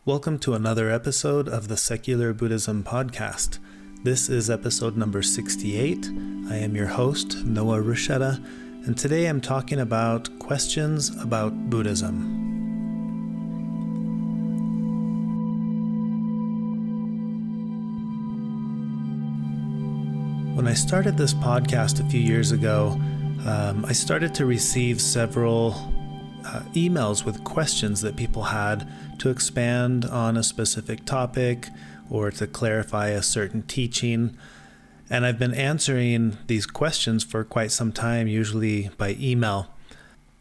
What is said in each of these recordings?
Welcome to another episode of the Secular Buddhism podcast. This is episode number 68. I am your host, Noah Rushetta, and today I'm talking about questions about Buddhism. When I started this podcast a few years ago, I started to receive several emails with questions that people had to expand on a specific topic or to clarify a certain teaching. And I've been answering these questions for quite some time, usually by email.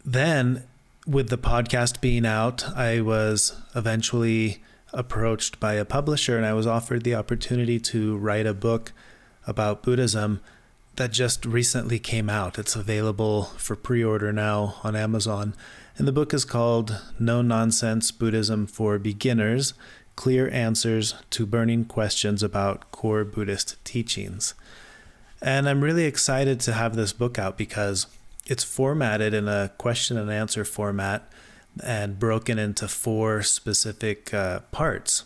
Then, with the podcast being out, I was eventually approached by a publisher and I was offered the opportunity to write a book about Buddhism that just recently came out. It's available for pre-order now on Amazon. And the book is called No Nonsense Buddhism for Beginners, Clear Answers to Burning Questions About Core Buddhist Teachings. And I'm really excited to have this book out because it's formatted in a question and answer format and broken into 4 specific parts.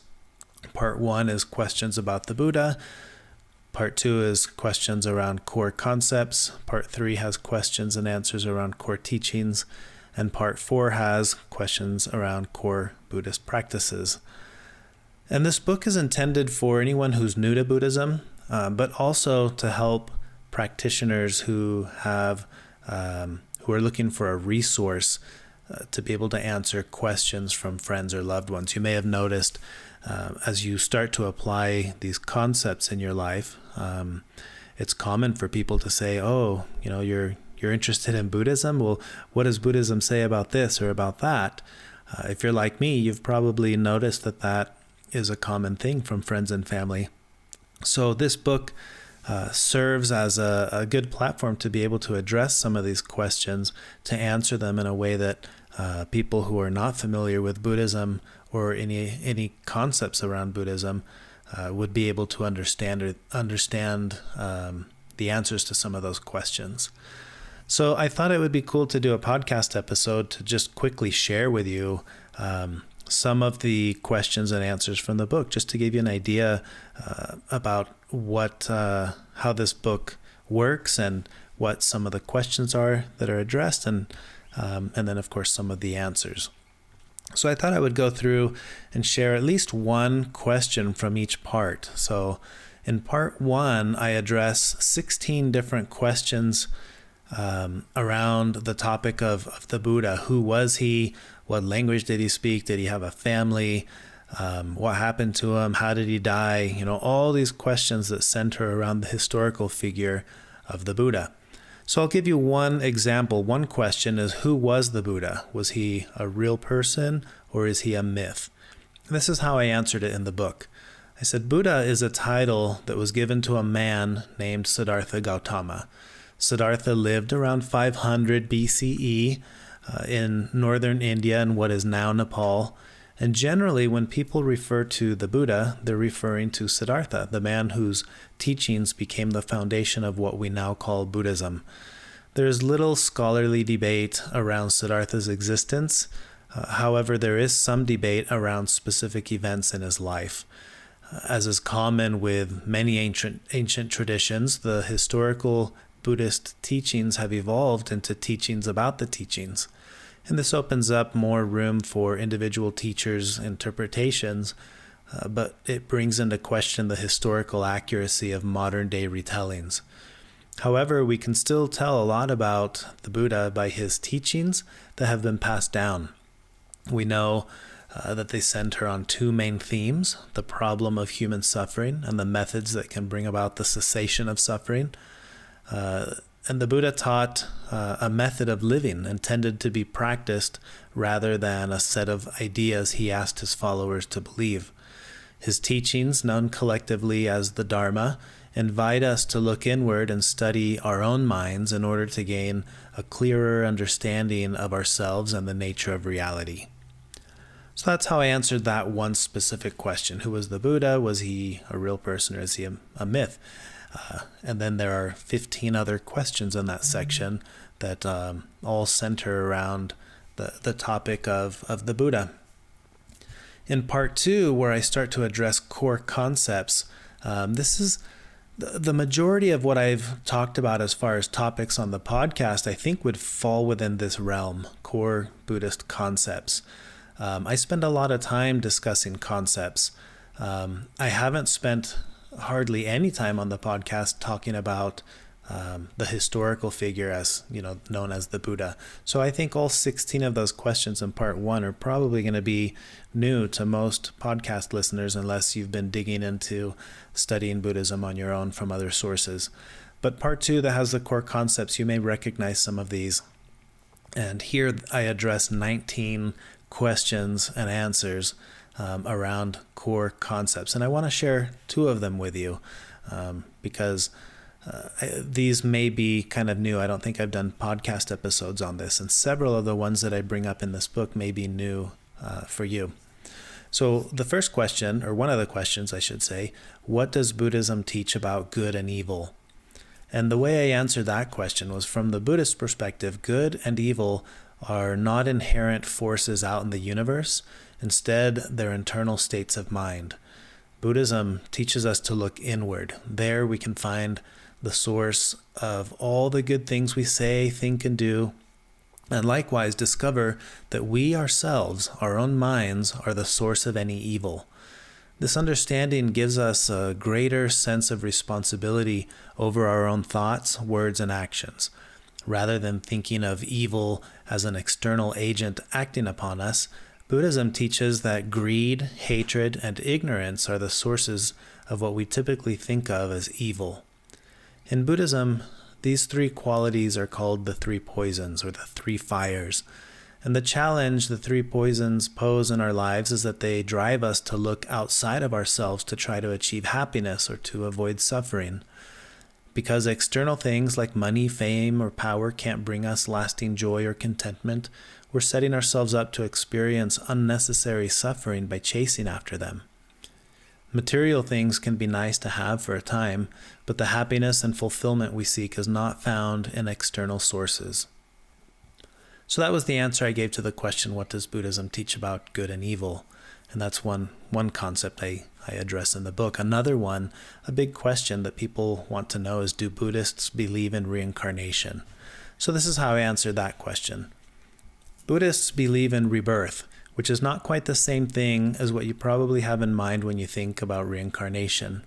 Part 1 is questions about the Buddha. Part 2 is questions around core concepts. Part 3 has questions and answers around core teachings. And part 4 has questions around core Buddhist practices. And this book is intended for anyone who's new to Buddhism, but also to help practitioners who are looking for a resource to be able to answer questions from friends or loved ones. You may have noticed as you start to apply these concepts in your life, it's common for people to say, "Oh, you're interested in Buddhism? Well, what does Buddhism say about this or about that?" If you're like me, you've probably noticed that is a common thing from friends and family. So this book serves as a good platform to be able to address some of these questions, to answer them in a way that people who are not familiar with Buddhism or any concepts around Buddhism would be able to understand the answers to some of those questions. So I thought it would be cool to do a podcast episode to just quickly share with you some of the questions and answers from the book, just to give you an idea about how this book works and what some of the questions are that are addressed, and then of course some of the answers. So I thought I would go through and share at least one question from each part. So in part 1, I address 16 different questions around the topic of the Buddha. Who was he? What language did he speak? Did he have a family? What happened to him? How did he die? All these questions that center around the historical figure of the Buddha. So I'll give you one example. One question is, who was the Buddha? Was he a real person or is he a myth? And this is how I answered it in the book. I said, Buddha is a title that was given to a man named Siddhartha Gautama. Siddhartha lived around 500 BCE in northern India and what is now Nepal. And generally, when people refer to the Buddha, they're referring to Siddhartha, the man whose teachings became the foundation of what we now call Buddhism. There's little scholarly debate around Siddhartha's existence. However, there is some debate around specific events in his life. As is common with many ancient traditions, the historical Buddhist teachings have evolved into teachings about the teachings. And this opens up more room for individual teachers' interpretations, but it brings into question the historical accuracy of modern-day retellings. However, we can still tell a lot about the Buddha by his teachings that have been passed down. We know that they center on 2 main themes: the problem of human suffering and the methods that can bring about the cessation of suffering. And the Buddha taught a method of living intended to be practiced rather than a set of ideas he asked his followers to believe. His teachings, known collectively as the Dharma, invite us to look inward and study our own minds in order to gain a clearer understanding of ourselves and the nature of reality. So that's how I answered that one specific question. Who was the Buddha? Was he a real person or is he a myth? And then there are 15 other questions in that section that all center around the topic of the Buddha. In part 2, where I start to address core concepts, this is the majority of what I've talked about as far as topics on the podcast, I think would fall within this realm, core Buddhist concepts. I spend a lot of time discussing concepts. I haven't spent hardly any time on the podcast talking about the historical figure as, known as the Buddha. So I think all 16 of those questions in part 1 are probably going to be new to most podcast listeners unless you've been digging into studying Buddhism on your own from other sources. But part 2 that has the core concepts, you may recognize some of these. And here I address 19 questions and answers around core concepts. And I want to share 2 of them with you because these may be kind of new. I don't think I've done podcast episodes on this, and several of the ones that I bring up in this book may be new for you. So the first question, or one of the questions I should say, what does Buddhism teach about good and evil? And the way I answered that question was from the Buddhist perspective, good and evil are not inherent forces out in the universe. Instead, they're internal states of mind. Buddhism teaches us to look inward. There we can find the source of all the good things we say, think, and do, and likewise discover that we ourselves, our own minds, are the source of any evil. This understanding gives us a greater sense of responsibility over our own thoughts, words, and actions. Rather than thinking of evil as an external agent acting upon us, Buddhism teaches that greed, hatred, and ignorance are the sources of what we typically think of as evil. In Buddhism, these 3 qualities are called the 3 poisons, or the 3 fires. And the challenge the 3 poisons pose in our lives is that they drive us to look outside of ourselves to try to achieve happiness or to avoid suffering. Because external things like money, fame, or power can't bring us lasting joy or contentment, we're setting ourselves up to experience unnecessary suffering by chasing after them. Material things can be nice to have for a time, but the happiness and fulfillment we seek is not found in external sources. So that was the answer I gave to the question, what does Buddhism teach about good and evil? And that's one concept I address in the book. Another one, a big question that people want to know is, do Buddhists believe in reincarnation? So this is how I answered that question. Buddhists believe in rebirth, which is not quite the same thing as what you probably have in mind when you think about reincarnation.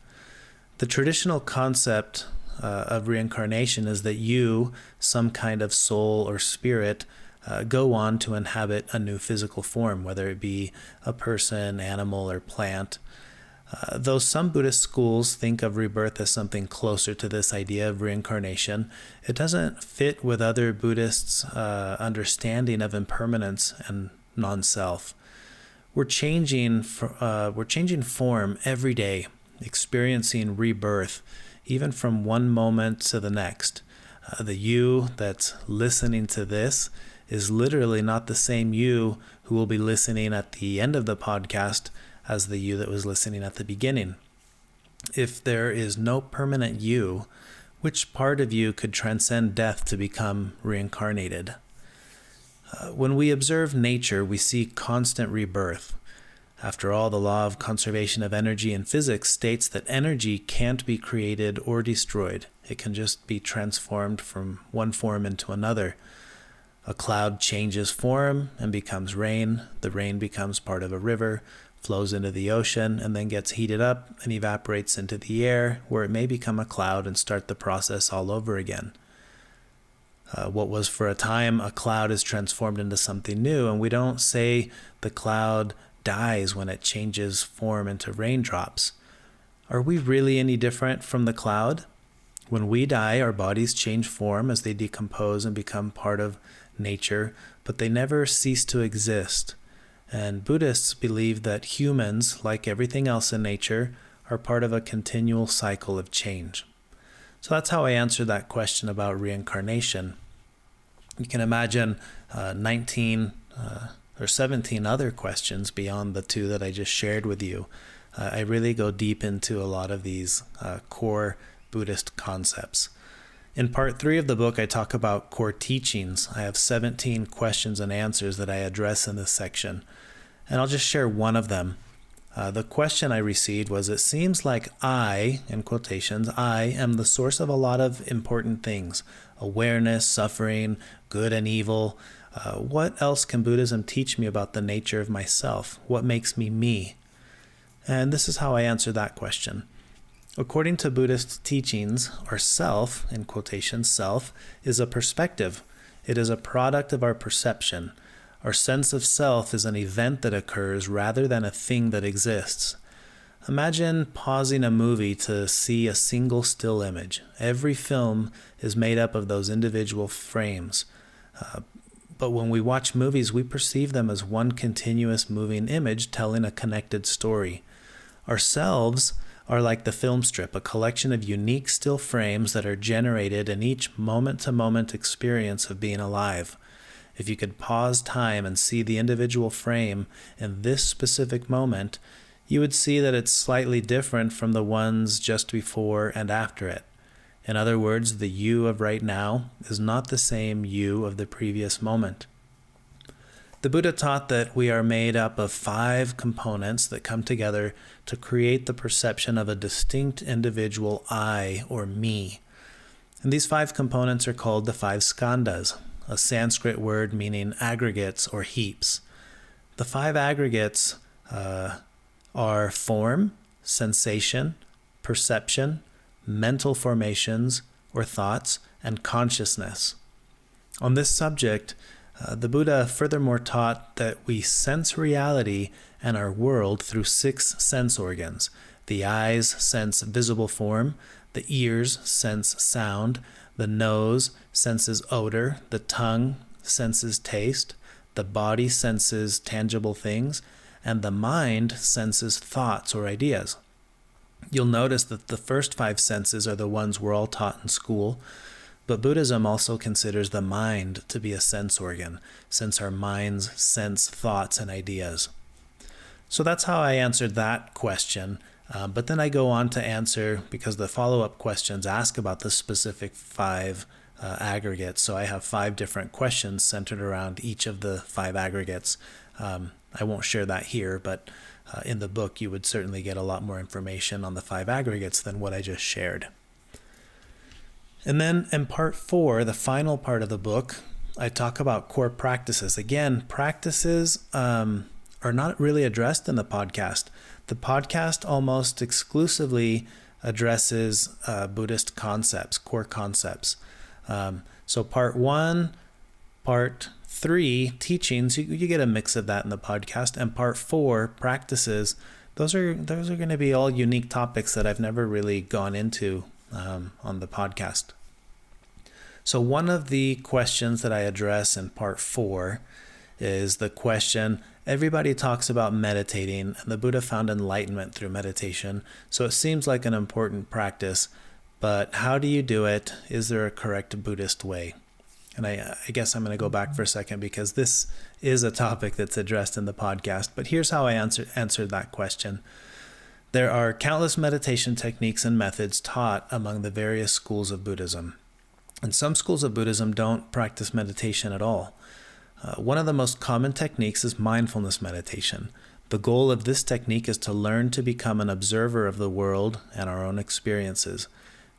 The traditional concept of reincarnation is that you, some kind of soul or spirit, go on to inhabit a new physical form, whether it be a person, animal, or plant. Though some Buddhist schools think of rebirth as something closer to this idea of reincarnation, it doesn't fit with other Buddhists' understanding of impermanence and non-self. We're changing form every day, experiencing rebirth, even from one moment to the next. The you that's listening to this is literally not the same you who will be listening at the end of the podcast as the you that was listening at the beginning. If there is no permanent you, which part of you could transcend death to become reincarnated? When we observe nature, we see constant rebirth. After all, the law of conservation of energy in physics states that energy can't be created or destroyed. It can just be transformed from one form into another. A cloud changes form and becomes rain. The rain becomes part of a river, flows into the ocean, and then gets heated up and evaporates into the air, where it may become a cloud and start the process all over again. What was for a time a cloud is transformed into something new, and we don't say the cloud dies when it changes form into raindrops. Are we really any different from the cloud? When we die, our bodies change form as they decompose and become part of nature, but they never cease to exist. And Buddhists believe that humans, like everything else in nature, are part of a continual cycle of change. So that's how I answered that question about reincarnation. You can imagine 19 or 17 other questions beyond the 2 that I just shared with you. I really go deep into a lot of these core Buddhist concepts. In part 3 of the book, I talk about core teachings. I have 17 questions and answers that I address in this section. and I'll just share one of them. The question I received was, it seems like I, in quotations, I am the source of a lot of important things: awareness, suffering, good and evil. What else can Buddhism teach me about the nature of myself? What makes me me? And this is how I answer that question. According to Buddhist teachings, our self, in quotations, self, is a perspective. It is a product of our perception. Our sense of self is an event that occurs rather than a thing that exists. Imagine pausing a movie to see a single still image. Every film is made up of those individual frames. But when we watch movies, we perceive them as one continuous moving image telling a connected story. Ourselves are like the film strip, a collection of unique still frames that are generated in each moment-to-moment experience of being alive. If you could pause time and see the individual frame in this specific moment, you would see that it's slightly different from the ones just before and after it. In other words, the you of right now is not the same you of the previous moment. The Buddha taught that we are made up of 5 components that come together to create the perception of a distinct individual I or me. And these 5 components are called the 5 skandhas, a Sanskrit word meaning aggregates or heaps. The 5 aggregates are form, sensation, perception, mental formations or thoughts, and consciousness. On this subject, the Buddha furthermore taught that we sense reality and our world through 6 sense organs. The eyes sense visible form, the ears sense sound, the nose senses odor, the tongue senses taste, the body senses tangible things, and the mind senses thoughts or ideas. You'll notice that the first 5 senses are the ones we're all taught in school, but Buddhism also considers the mind to be a sense organ, since our minds sense thoughts and ideas. So that's how I answered that question. But then I go on to answer, because the follow-up questions ask about the specific 5 aggregates. So I have 5 different questions centered around each of the 5 aggregates. I won't share that here, but in the book you would certainly get a lot more information on the 5 aggregates than what I just shared. And then in part 4, the final part of the book, I talk about core practices. Again, practices are not really addressed in the podcast. The podcast almost exclusively addresses Buddhist concepts, core concepts. So part 1, part 3, teachings, you get a mix of that in the podcast, and part 4, practices. Those are going to be all unique topics that I've never really gone into on the podcast. So one of the questions that I address in part 4 is the question, everybody talks about meditating, and the Buddha found enlightenment through meditation, so it seems like an important practice, but how do you do it? Is there a correct Buddhist way? And I guess I'm going to go back for a second, because this is a topic that's addressed in the podcast, but here's how I answered that question. There are countless meditation techniques and methods taught among the various schools of Buddhism. And some schools of Buddhism don't practice meditation at all. One of the most common techniques is mindfulness meditation. The goal of this technique is to learn to become an observer of the world and our own experiences.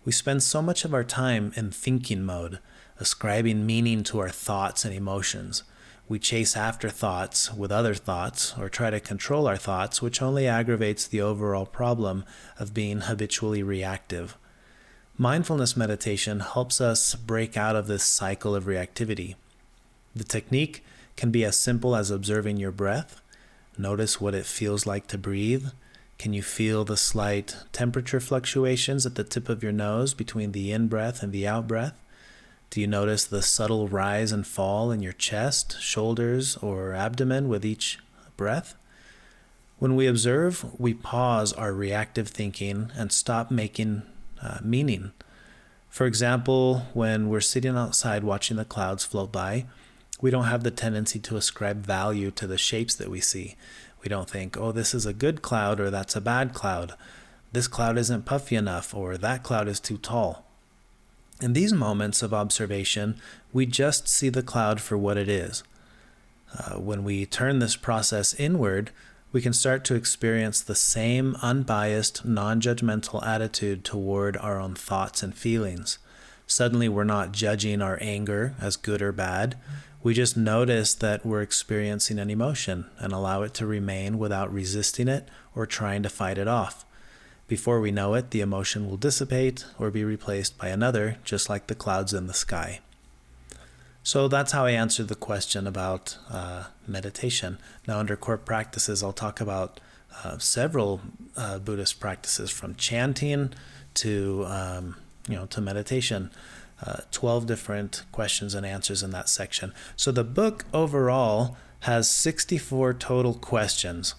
We spend so much of our time in thinking mode, ascribing meaning to our thoughts and emotions. We chase after thoughts with other thoughts, or try to control our thoughts, which only aggravates the overall problem of being habitually reactive. Mindfulness meditation helps us break out of this cycle of reactivity. The technique can be as simple as observing your breath. Notice what it feels like to breathe. Can you feel the slight temperature fluctuations at the tip of your nose between the in-breath and the out-breath? Do you notice the subtle rise and fall in your chest, shoulders, or abdomen with each breath? When we observe, we pause our reactive thinking and stop making meaning. For example, when we're sitting outside watching the clouds float by, we don't have the tendency to ascribe value to the shapes that we see. We don't think, oh, this is a good cloud, or that's a bad cloud. This cloud isn't puffy enough, or that cloud is too tall. In these moments of observation, we just see the cloud for what it is. when we turn this process inward, we can start to experience the same unbiased, non-judgmental attitude toward our own thoughts and feelings. Suddenly, we're not judging our anger as good or bad. We just notice that we're experiencing an emotion and allow it to remain without resisting it or trying to fight it off. Before we know it, the emotion will dissipate or be replaced by another, just like the clouds in the sky. So that's how I answered the question about meditation. Now, under core practices, I'll talk about several Buddhist practices, from chanting to to meditation. 12 different questions and answers in that section. So the book overall has 64 total questions.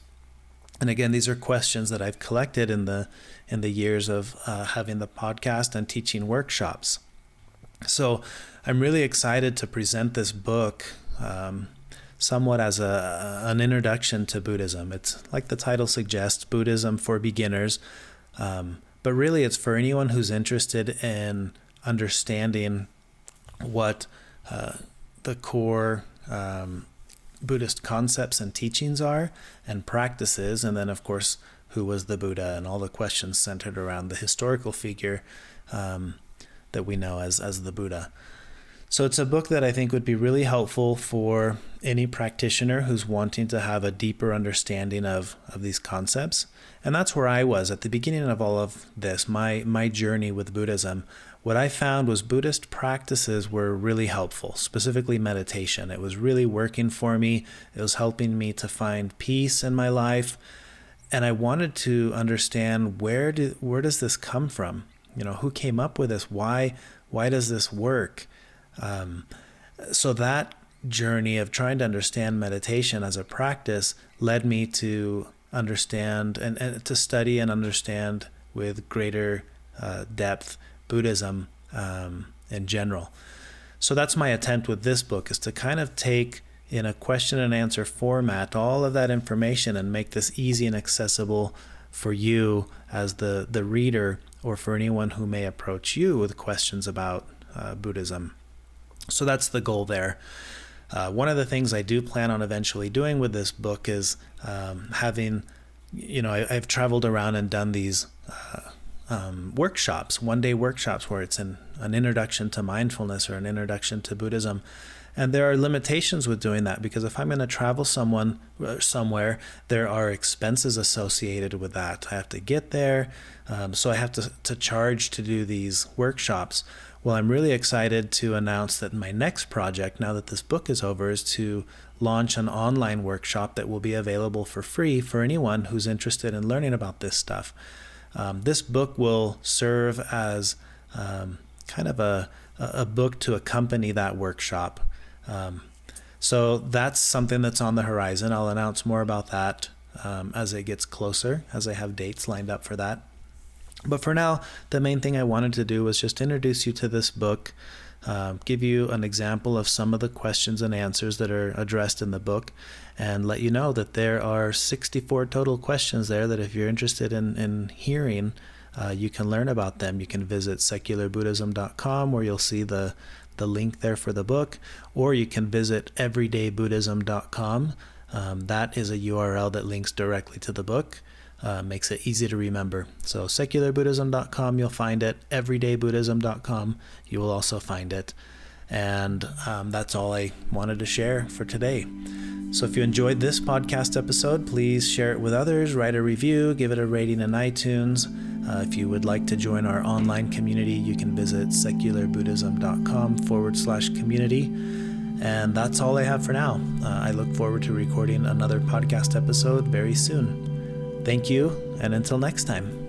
And again, these are questions that I've collected in the years of having the podcast and teaching workshops. So I'm really excited to present this book somewhat as an introduction to Buddhism. It's like the title suggests, Buddhism for beginners. But really, it's for anyone who's interested in understanding what the core Buddhist concepts and teachings are and practices, and then, of course, who was the Buddha, and all the questions centered around the historical figure that we know as the Buddha. So it's a book that I think would be really helpful for any practitioner who's wanting to have a deeper understanding of these concepts. And that's where I was at the beginning of all of this, my journey with Buddhism. What I found was Buddhist practices were really helpful, specifically meditation. It was really working for me. It was helping me to find peace in my life. And I wanted to understand where does this come from? Who came up with this? Why does this work? So that journey of trying to understand meditation as a practice led me to understand and to study and understand with greater depth Buddhism in general. So that's my attempt with this book, is to kind of take, in a question and answer format, all of that information and make this easy and accessible for you as the reader, or for anyone who may approach you with questions about Buddhism. So that's the goal there. One of the things I do plan on eventually doing with this book is having, I've traveled around and done these workshops, one-day workshops, where it's an introduction to mindfulness or an introduction to Buddhism. And there are limitations with doing that, because if I'm going to travel somewhere, there are expenses associated with that. I have to get there, so I have to charge to do these workshops. Well, I'm really excited to announce that my next project, now that this book is over, is to launch an online workshop that will be available for free for anyone who's interested in learning about this stuff. This book will serve as kind of a book to accompany that workshop. So that's something that's on the horizon. I'll announce more about that as it gets closer, as I have dates lined up for that. But for now, the main thing I wanted to do was just introduce you to this book, give you an example of some of the questions and answers that are addressed in the book, and let you know that there are 64 total questions there that, if you're interested in hearing, you can learn about them. You can visit secularbuddhism.com, where you'll see the link there for the book, or you can visit everydaybuddhism.com. That is a URL that links directly to the book. Makes it easy to remember. So secularbuddhism.com, you'll find it. Everydaybuddhism.com, you will also find it. And that's all I wanted to share for today. So if you enjoyed this podcast episode, please share it with others, write a review, give it a rating in iTunes. If you would like to join our online community, you can visit secularbuddhism.com/community. And that's all I have for now. I look forward to recording another podcast episode very soon. Thank you, and until next time.